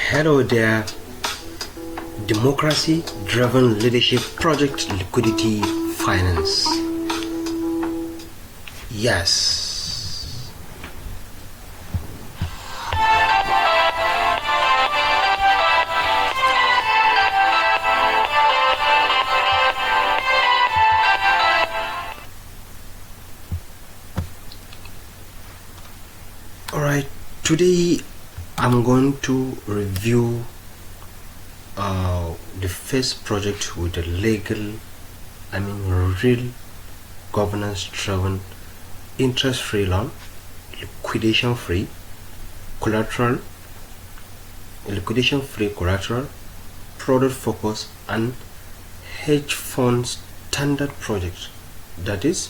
Hello there, democracy driven leadership project liquidity finance. Yes. Alright, today I'm going to review the first project with a real governance driven interest free loan, liquidation free collateral, product focus, and hedge fund standard project that is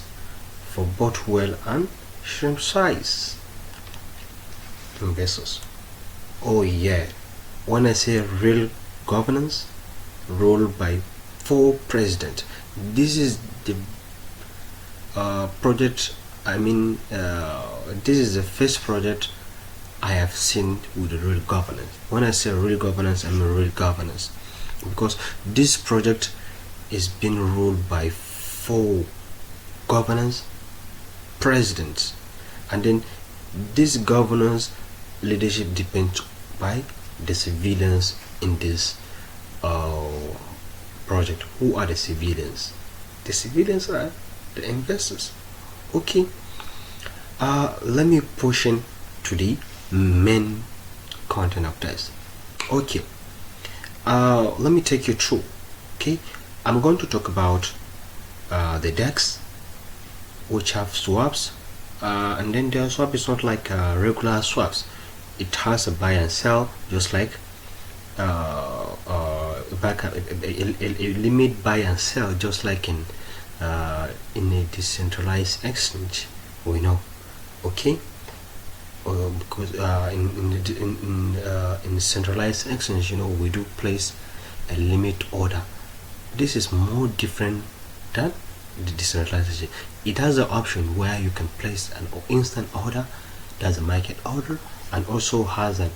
for both whale and shrimp size investors. Oh yeah, when I say real governance ruled by 4 presidents, this is the project. This is the first project I have seen with the real governance. When I say real governance, I mean real governance, because this project is being ruled by 4 governance presidents, and then this governance leadership depends by the civilians in this project. Who are the civilians? The civilians are the investors. Okay, let me push in to the main content of this. Okay, let me take you through. Okay, I'm going to talk about the DEX, which have swaps, and then their swap is not like regular swaps. It has a buy and sell, just like a limit buy and sell, just like in a decentralized exchange. We know, okay, because in centralized exchange, we do place a limit order. This is more different than the decentralized exchange. It has the option where you can place an instant order, that's a market order, and also has an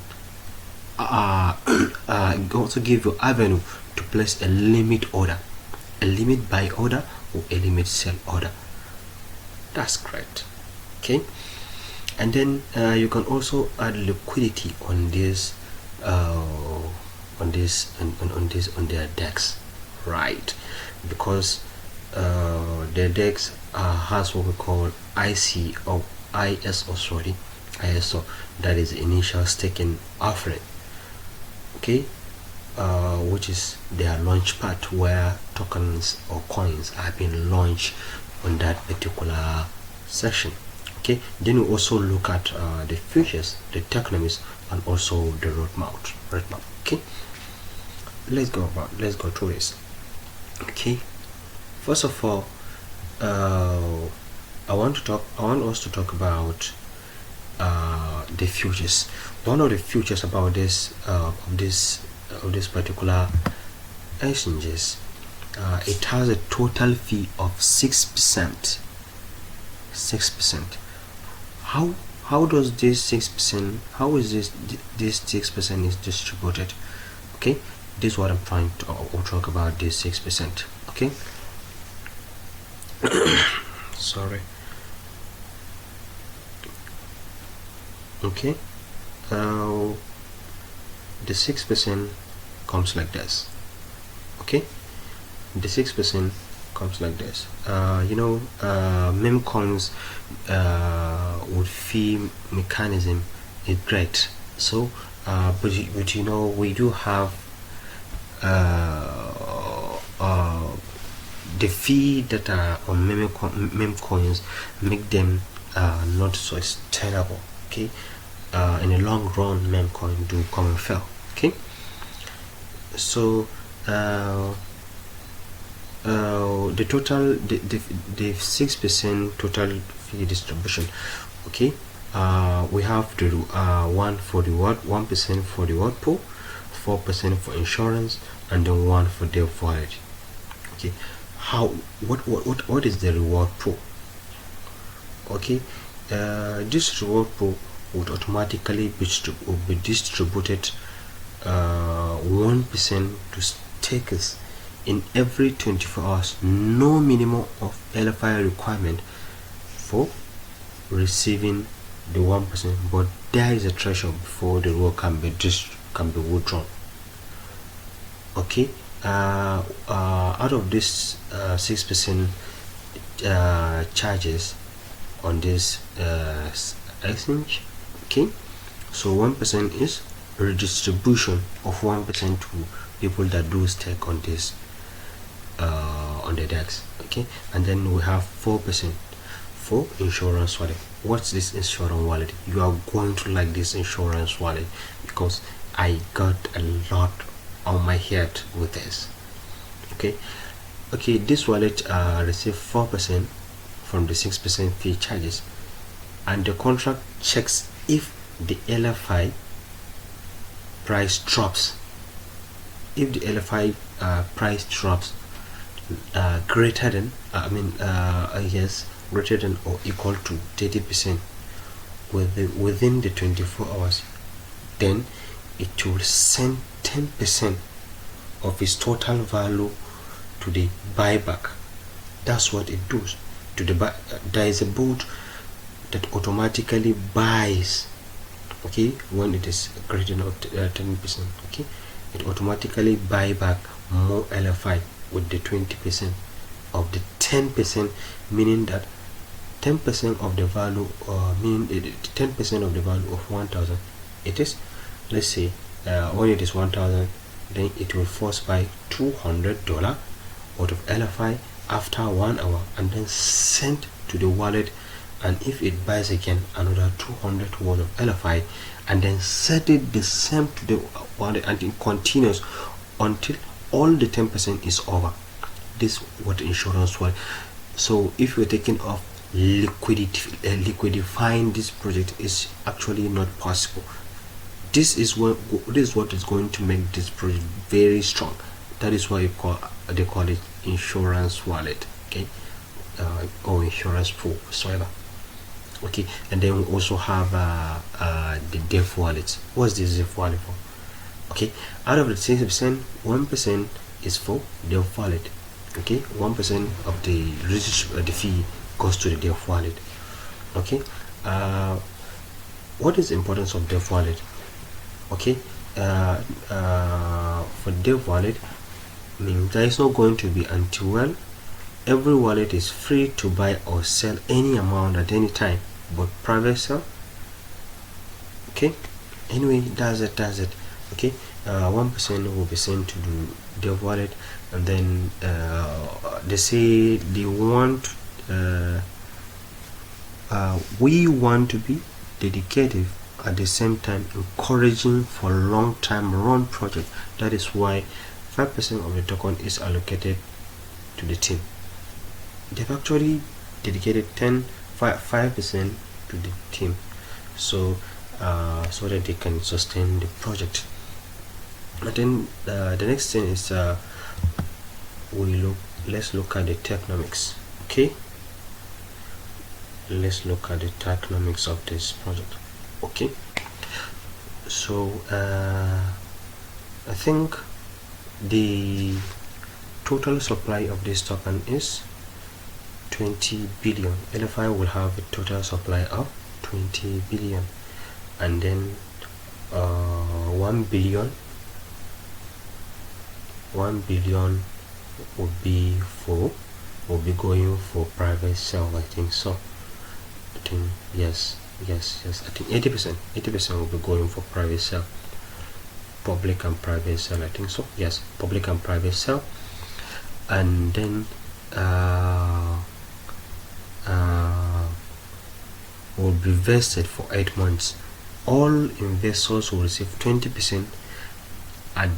also give you avenue to place a limit order, a limit buy order, or a limit sell order. That's great. Okay, and then you can also add liquidity on this on their DEX, right? Because their DEX has what we call ISO, that is initial staking offering. Okay, which is their launch pad where tokens or coins are being launched on that particular section. Okay, then we also look at the futures, the tokenomics, and also the roadmap. Okay, let's go through this. Okay, first of all, I want us to talk about the futures. One of the futures about this particular exchanges, it has a total fee of 6%. How does this 6%? How is this 6% is distributed? Okay, this is what I'm trying to talk about. This 6%. Okay. Sorry. Okay, the 6% comes like this. Okay, the 6% comes like this. Meme coins with fee mechanism is great. So but we do have the fee that are on meme coins make them not so sustainable. Okay, in the long run, meme coin do come and fail. Okay, so the total, the 6% total fee distribution. Okay, we have the 1% for the word pool, 4% for insurance, and then 1 for the wallet. Okay, what is the reward pool? Okay, this reward pool would automatically be distributed 1% to stakers in every 24 hours, no minimum of LFI requirement for receiving the 1%, but there is a threshold before the rule can be withdrawn. Okay, out of this 6% charges on this exchange, okay, so 1% is redistribution of 1% to people that do stake on this on the DEX. Okay, and then we have 4% for insurance wallet. What's this insurance wallet? You are going to like this insurance wallet because I got a lot on my head with this. Okay, this wallet receive 4% from the 6% fee charges, and the contract checks if the LFI price drops. If the LFI price drops greater than greater than or equal to 30% within the 24 hours, then it will send 10% of its total value to the buyback. That's what it does to the buy. There is a bot that automatically buys, okay, when it is greater than 10%. Okay, it automatically buy back more LFI with the 20% of the 10%, meaning that 10% of the value, meaning 10% of the value of 1,000. It is, let's say, when it is 1,000, then it will first buy $200 out of LFI after 1 hour, and then send to the wallet. And if it buys again another 200 worth of LFI, and then set it the same to the wallet, and it continues until all the 10% is over. This what insurance was. So if you're taking off liquidifying this project is actually not possible. This is what is going to make this project very strong. That is why they call it insurance wallet, okay, or insurance pool, whatsoever. Okay, and then we also have the dev wallets. What's this dev wallet for? Okay, out of the 6%, 1% is for dev wallet. Okay, 1% of the fee goes to the dev wallet. Okay, what is the importance of dev wallet? Okay, for dev wallet, means there is not going to be anti-well. Every wallet is free to buy or sell any amount at any time, but private sell. Okay, anyway, that's it. Okay, 1% will be sent to the dev wallet, and then they say they want we want to be dedicated, at the same time encouraging for long-term run project. That is why 5% of the token is allocated to the team. They've actually dedicated 5% to the team, so that they can sustain the project. And then the next thing is let's look at the technomics. Okay, let's look at the technomics of this project. Okay, so I think the total supply of this token is 20 billion. LFI will have a total supply of 20 billion, and then 1 billion will be going for private sale. I think so. I think yes. I think 80% will be going for private sale. Public and private sale, I think so. Yes, public and private sale. And then will be vested for 8 months. All investors will receive 20% at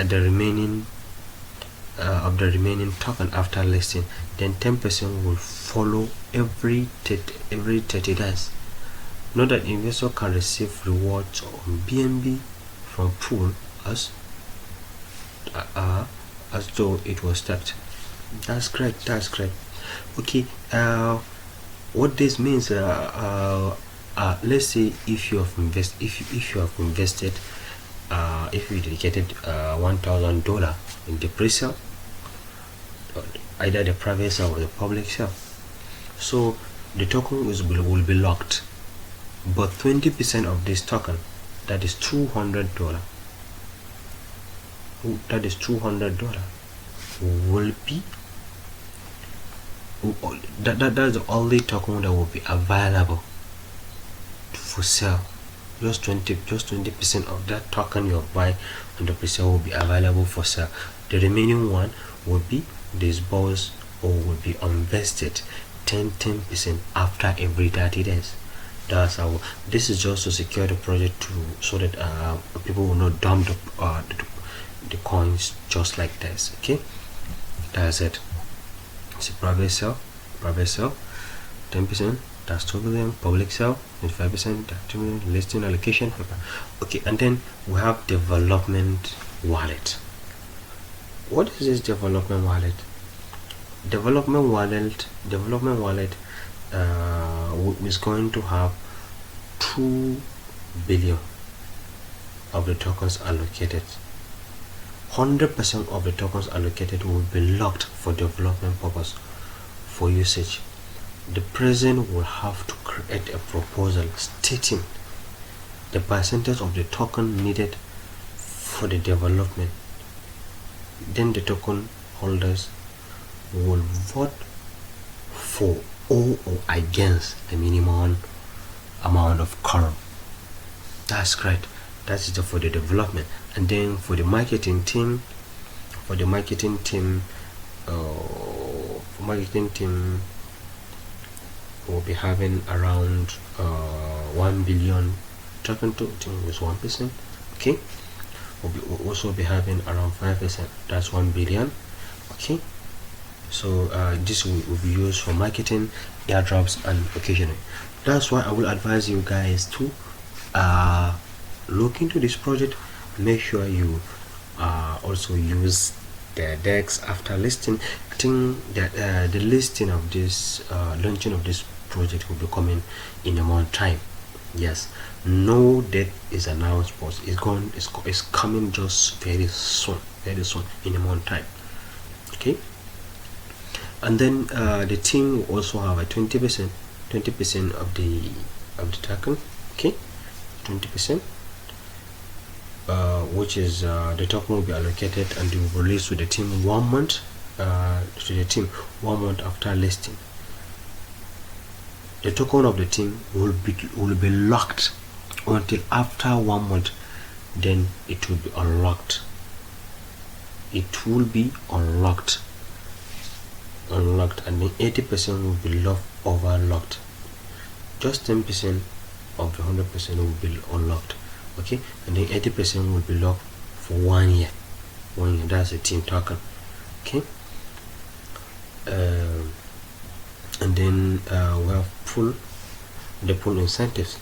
the remaining of the remaining token after listing. Then 10% will follow every 30 days. Note that investor can receive rewards on BNB from pool as though it was staked. That's great. Okay, what this means, let's say if you have invested if you dedicated $1,000 in the pre-sale, either the private sale or the public sale, so the token will be locked, but 20% of this token, that is $200, will be that's the only token that will be available for sale. Just 20% of that token you're buying on the pre-sale will be available for sale. The remaining one will be disbursed or will be invested 10% after every 30 days. That's how. This is just to secure the project, so that people will not dump the coins just like this. Okay, that's it. It's a private sale, 10%, that's 2 billion. Public sale, 25%, that's 2 million. Listing, allocation. Okay, and then we have development wallet. What is this development wallet? Development wallet is going to have 2 billion of the tokens allocated. 100% of the tokens allocated will be locked for development purpose for usage. The president will have to create a proposal stating the percentage of the token needed for the development. Then the token holders will vote for or against the minimum amount of quorum. That's great. That's it for the development. And then for the marketing team, will be having around 1 billion token to with 1%. Okay, will also be having around 5%. That's 1 billion. Okay, so this will be used for marketing, airdrops, and occasionally. That's why I will advise you guys to look into this project. Make sure you also use the DEX after listing. I think that the listing of this launching of this project will be coming in a month time. Yes, no date is announced, but it's coming just very soon in a month time. Okay, and then the team will also have a 20% of the token. Okay, 20%, which is the token will be allocated and will be released to the team 1 month after listing. The token of the team will be locked until after 1 month. Then it will be unlocked. It will be unlocked, and then 80% will be overlocked. Just 10% of the 100% will be unlocked. Okay, and then 80% will be locked for 1 year. That's a team token. Okay, and then we have the pool incentives.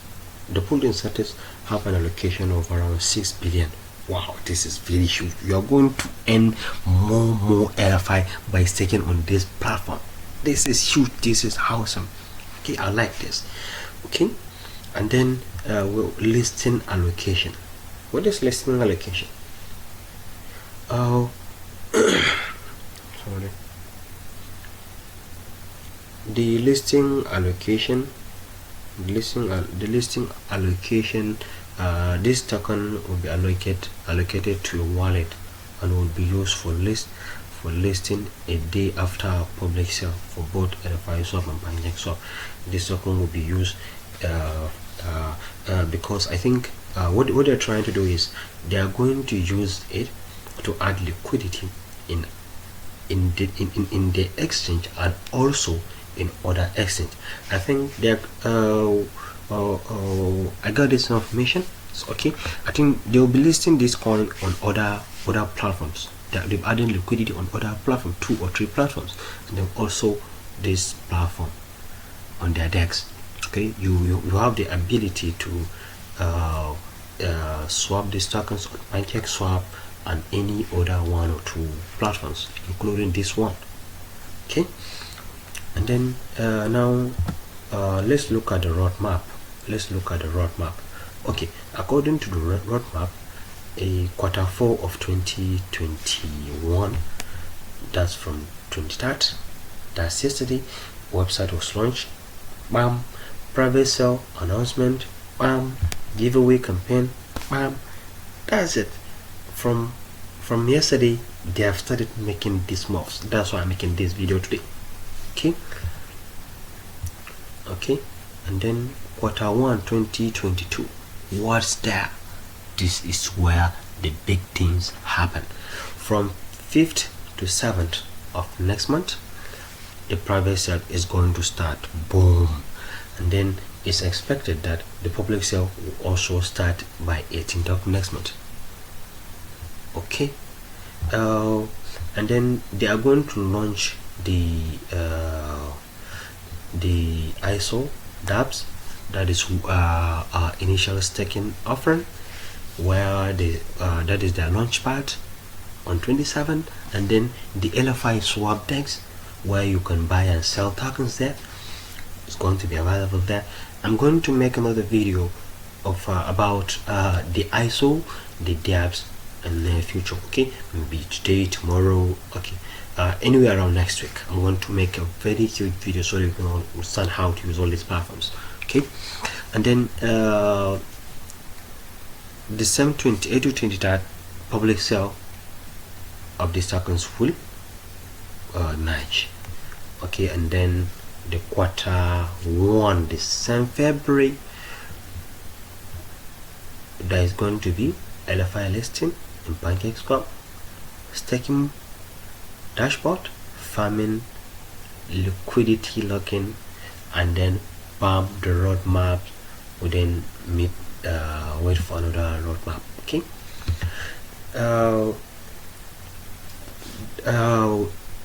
The pool incentives have an allocation of around 6 billion. Wow, this is very huge. You are going to earn more LFI by staking on this platform. This is huge. This is awesome. Okay, I like this. Okay, and then listing allocation. What is listing allocation? Sorry. The listing allocation. This token will be allocated to a wallet and will be used for listing a day after public sale for both LFI swap and pancake swap. This token will be used because I think what they're trying to do is they are going to use it to add liquidity in the exchange and also in other exchange. I think they're I got this information. So, okay, I think they'll be listing this coin on other platforms. They're adding liquidity on other platforms, 2 or 3 platforms, and then also this platform on their DEX. Okay, you have the ability to swap these tokens on pancake swap and any other 1 or 2 platforms, including this one. Okay, and then now let's look at the roadmap. Okay, according to the roadmap, quarter 4 of 2021. That's from 23rd. That's yesterday. Website was launched. Bam. Private sale announcement. Bam. Giveaway campaign. Bam. That's it. From yesterday, they have started making these moves. That's why I'm making this video today. Okay, and then quarter 1 2022. What's there? This is where the big things happen. From 5th to 7th of next month, the private sale is going to start. Boom. And then it's expected that the public sale will also start by 18th of next month. Okay, and then they are going to launch the ISO dApps, that is initial staking offering, where that is their launch pad on 27, and then the LFI swap decks, where you can buy and sell tokens there. It's going to be available there. I'm going to make another video of about the ISO, the dApps, in the future. Okay, maybe today, tomorrow, okay, anywhere around next week. I'm going to make a very huge video so you can understand how to use all these platforms. Okay, and then December 28 to 23rd, public sale of these tokens will launch. Okay, and then the quarter 1, the same February, there is going to be LFI listing in PancakeSwap, staking dashboard, farming, liquidity locking, and then bam, the roadmap will then meet wait for another roadmap. Okay,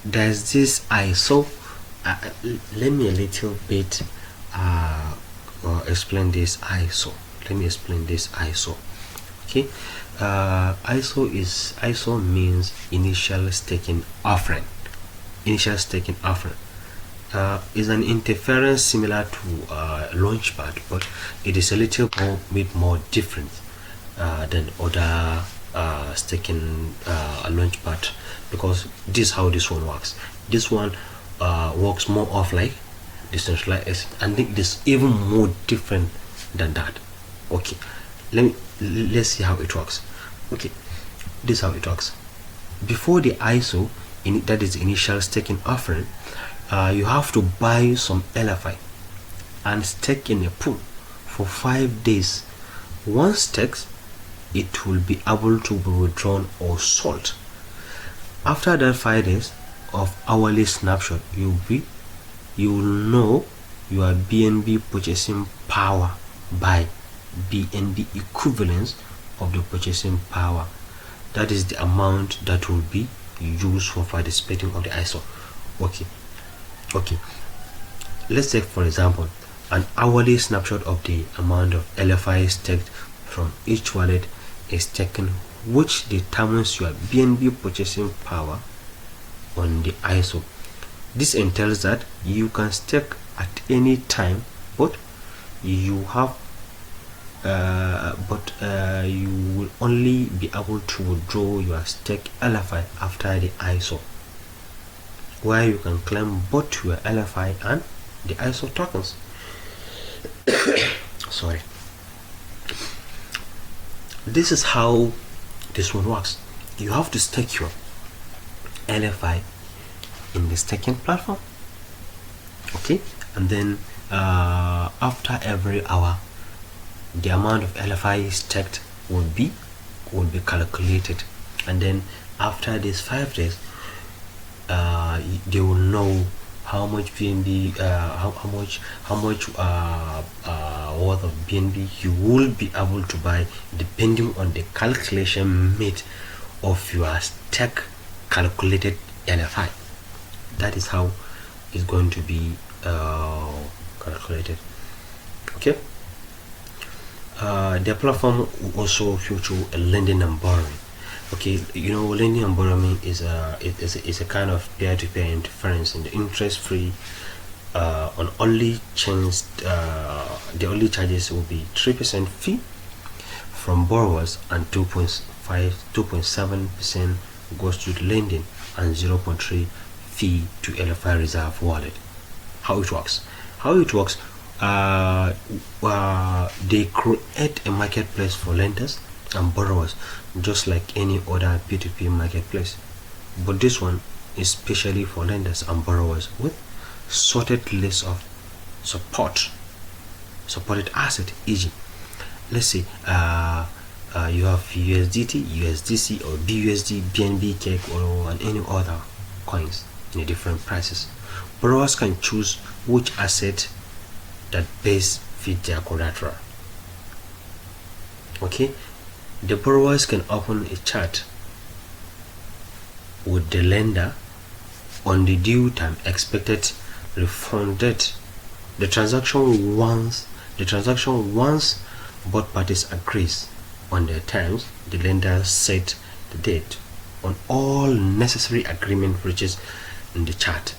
there's this ISO. Let me a little bit explain this ISO. Let me explain this ISO. Okay, ISO means initial staking offering. Initial staking offering is an interference similar to launchpad, but it is a little bit more different than other staking launchpad, because this is how this one works. This one works more off like decentralized. I think this is even more different than that. Okay, let's see how it works. Okay, this is how it works. Before the ISO, that is initial staking offering, you have to buy some LFI and stake in a pool for 5 days. Once staked, it will be able to be withdrawn or sold. After that 5 days of hourly snapshot, you will know your BNB purchasing power by BNB equivalence of the purchasing power. That is the amount that will be used for participating of the ISO. Okay, let's take for example an hourly snapshot of the amount of LFI staked from each wallet is taken, which determines your BNB purchasing power on the ISO. This entails that you can stake at any time, but you will only be able to withdraw your stake LFI after the ISO, where you can claim both your LFI and the ISO tokens. Sorry. This is how this one works. You have to stake your LFI in the staking platform. Okay, and then after every hour, the amount of LFI staked will be calculated, and then after these 5 days, they will know how much BNB, how much worth of BNB you will be able to buy, depending on the calculation made of your stake calculated LFI. That is how it's going to be calculated. Okay. The platform will also feature a lending and borrowing. Okay, you know, lending and borrowing is a kind of peer-to-peer interference, and the interest-free on only chains. The only charges will be 3% fee from borrowers, and 2.7% goes to the lending, and 0.3 fee to LFI reserve wallet. How it works? They create a marketplace for lenders and borrowers, just like any other P2P marketplace, but this one is specially for lenders and borrowers with sorted list of supported asset, e.g. let's say you have USDT, USDC, or BUSD, BNB, cake, or any other coins in different prices. Borrowers can choose which asset that best fit their collateral. Okay, the borrowers can open a chart with the lender on the due time expected refund date. The transaction once both parties agrees on their terms, the lender set the date on all necessary agreement reaches in the chart.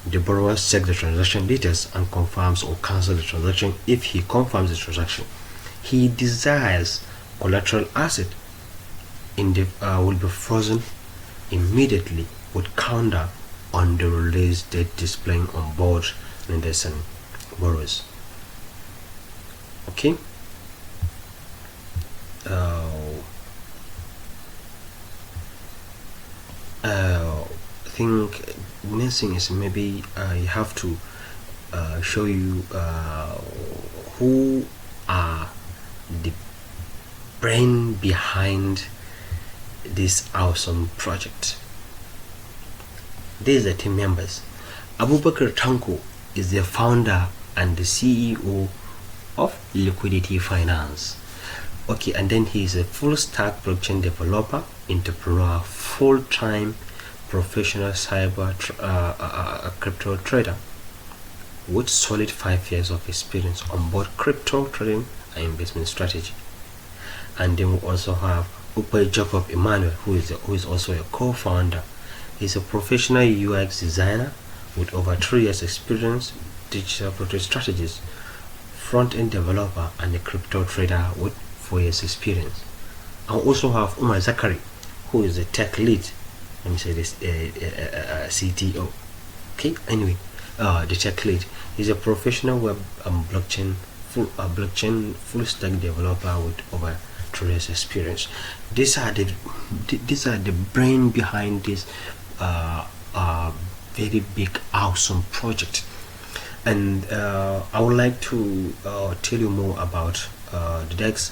The borrower checks the transaction details and confirms or cancels the transaction. If he confirms the transaction, he desires collateral asset in the will be frozen immediately with counter on the release date displaying on both lenders and borrowers. Okay. I think the next thing is maybe I have to show you who are the brain behind this awesome project. These are the team members. Abubakar Tanko is the founder and the CEO of Liquidity Finance. Okay, and then he is a full stack blockchain developer, entrepreneur, full-time professional cyber crypto trader with solid 5 years of experience on both crypto trading and investment strategy. And then we also have Upe Jacob Emmanuel, who is also a co-founder. He's a professional UX designer with over 3 years experience, digital product strategies, front-end developer, and a crypto trader with 4 years experience. I also have Msageer, who is a tech lead. Let me say this, CTO. Okay, anyway, the tech lead. He's a professional web blockchain full stack developer with over 3 years experience. These are the brain behind this very big awesome project. And I would like to tell you more about the DEX,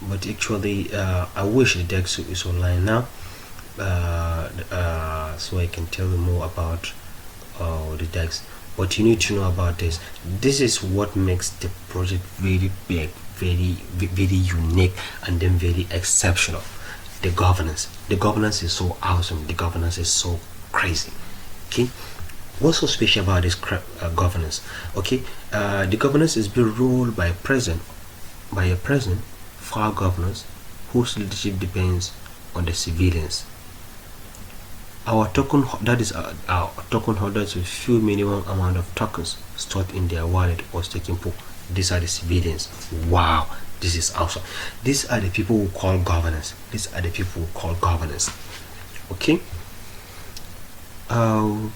but actually I wish the DEX is online now, so I can tell you more about the DEX. But you need to know about this. This is what makes the project very big, very unique, and then very exceptional. The governance is so awesome. The governance is so crazy. Okay, what's so special about this governance? Okay, the governance is being ruled by a president, 4 governors whose leadership depends on the civilians. Our token, that is our token holders with few minimum amount of tokens stored in their wallet or staking pool. These are the civilians. Wow, this is awesome. These are the people who call governance. Okay. And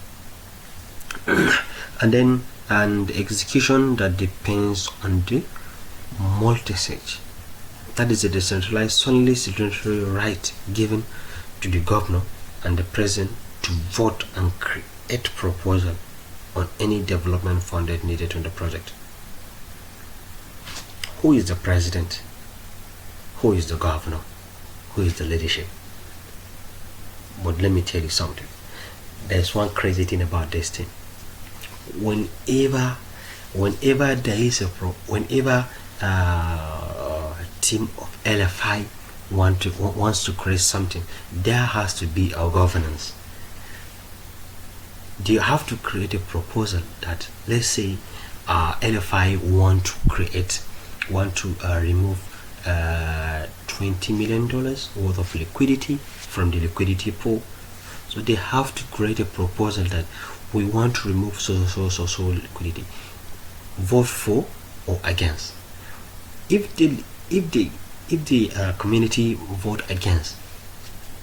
the execution that depends on the multi-sig. That is a decentralized, solely signatory right given to the governor and the president to vote and create proposal on any development funded needed on the project. Who is the president? Who is the governor? Who is the leadership? But let me tell you something. There's one crazy thing about this thing. Whenever there is whenever team of LFI wants to create something, there has to be a governance. They have to create a proposal that, let's say, LFI want to remove $20 million worth of liquidity from the liquidity pool. So they have to create a proposal that we want to remove so liquidity. Vote for or against. If they if the community vote against,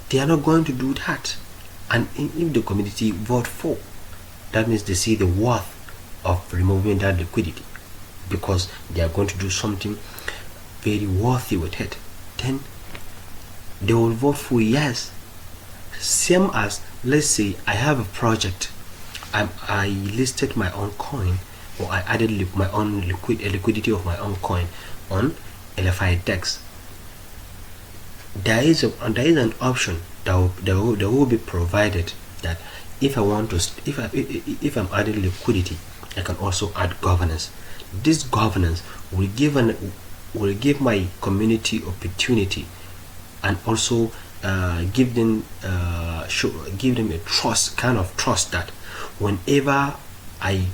they are not going to do that. And if the community vote for, that means they see the worth of removing that liquidity, because they are going to do something very worthy with it, then they will vote for yes. Same as, let's say I have a project, I listed my own coin, or I added my own liquidity of my own coin on LFI DEX. There is an option that will be provided that if I want to, if I'm adding liquidity, I can also add governance. This governance will give my community opportunity, and also give them a kind of trust that whenever I'm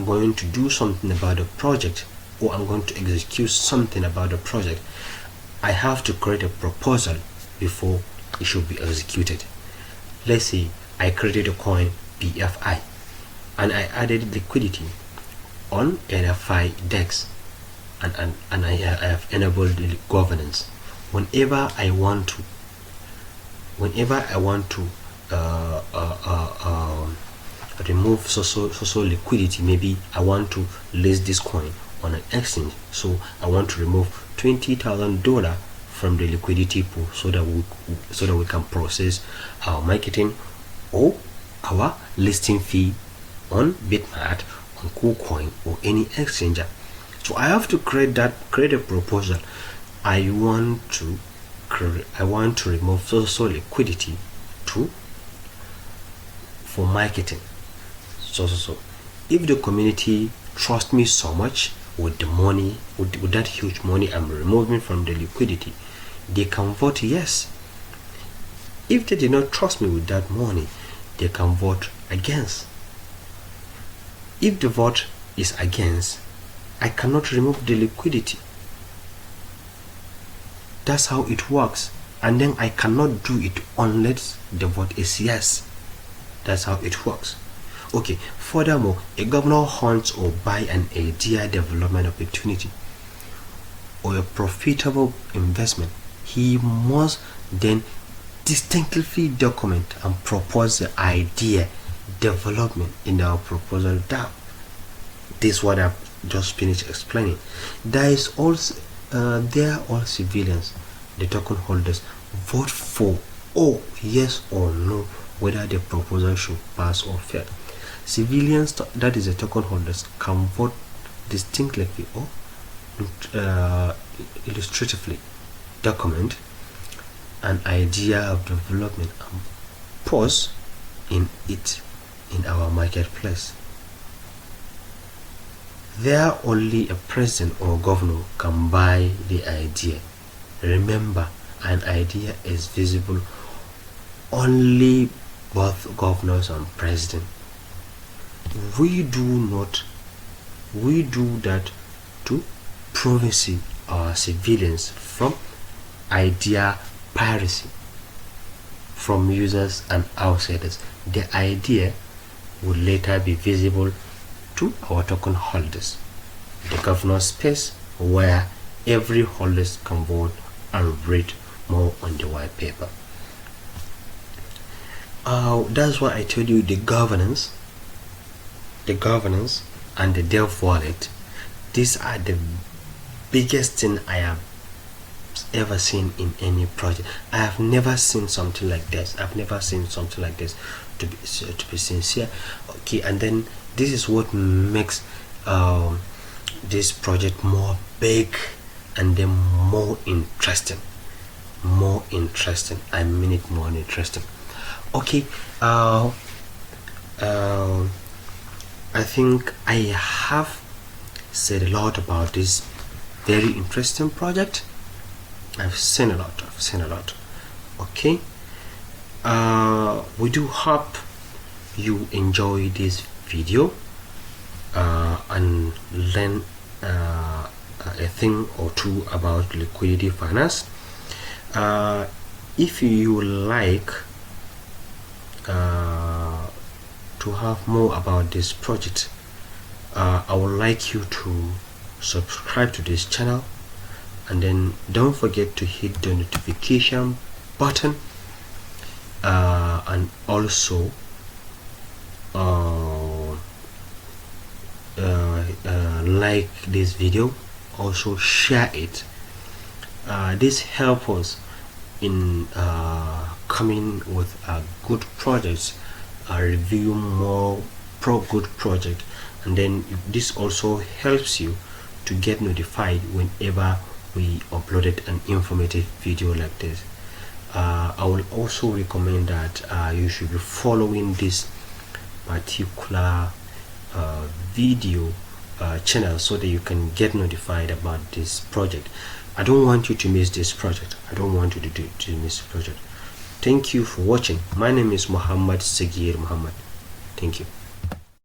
going to do something about the project, or I'm going to execute something about the project, I have to create a proposal before it should be executed. Let's say I created a coin BFI and I added liquidity on LFI DEX, and I have enabled the governance. Whenever I want to remove so liquidity, maybe I want to list this coin on an exchange, so I want to remove $20,000 from the liquidity pool, so that we can process our marketing or our listing fee on Bitmart, on KuCoin, or any exchanger. So I have to create a proposal. I want to remove so liquidity for marketing. So if the community trusts me so much with the money, with that huge money I'm removing from the liquidity, they can vote yes. If they did not trust me with that money, they can vote against. If the vote is against, I cannot remove the liquidity. That's how it works. And then I cannot do it unless the vote is yes. That's how it works. Okay, furthermore, a governor hunts or buy an idea development opportunity or a profitable investment. He must then distinctly document and propose the idea development in our proposal tab. This is what I've just finished explaining. There are all civilians, the token holders, vote for or yes or no whether the proposal should pass or fail. Civilians, that is the token holders, can vote distinctly or illustratively document an idea of development and pause in it in our marketplace. There only a president or governor can buy the idea. Remember, an idea is visible only both governors and president. We do that to privacy our civilians from idea piracy from users and outsiders. The idea will later be visible to our token holders, the governance space where every holder can vote and read more on the white paper. That's why I told you the governance and the dev wallet, these are the biggest thing I have ever seen in any project. I have never seen something like this. To be sincere. Okay, and then this is what makes this project more big and then more interesting. I mean it, more interesting. Okay, I think I have said a lot about this very interesting project. I've seen a lot. Okay, we do hope you enjoy this video and learn a thing or two about liquidity finance. If you like to have more about this project, I would like you to subscribe to this channel and then don't forget to hit the notification button, and also like this video, also share it. This helps us in coming with good projects, review more good project, and then this also helps you to get notified whenever we uploaded an informative video like this. I will also recommend that you should be following this particular video channel so that you can get notified about this project. I don't want you to miss this project. I don't want you to miss the project. Thank you for watching. My name is Msageer Muhammad. Thank you.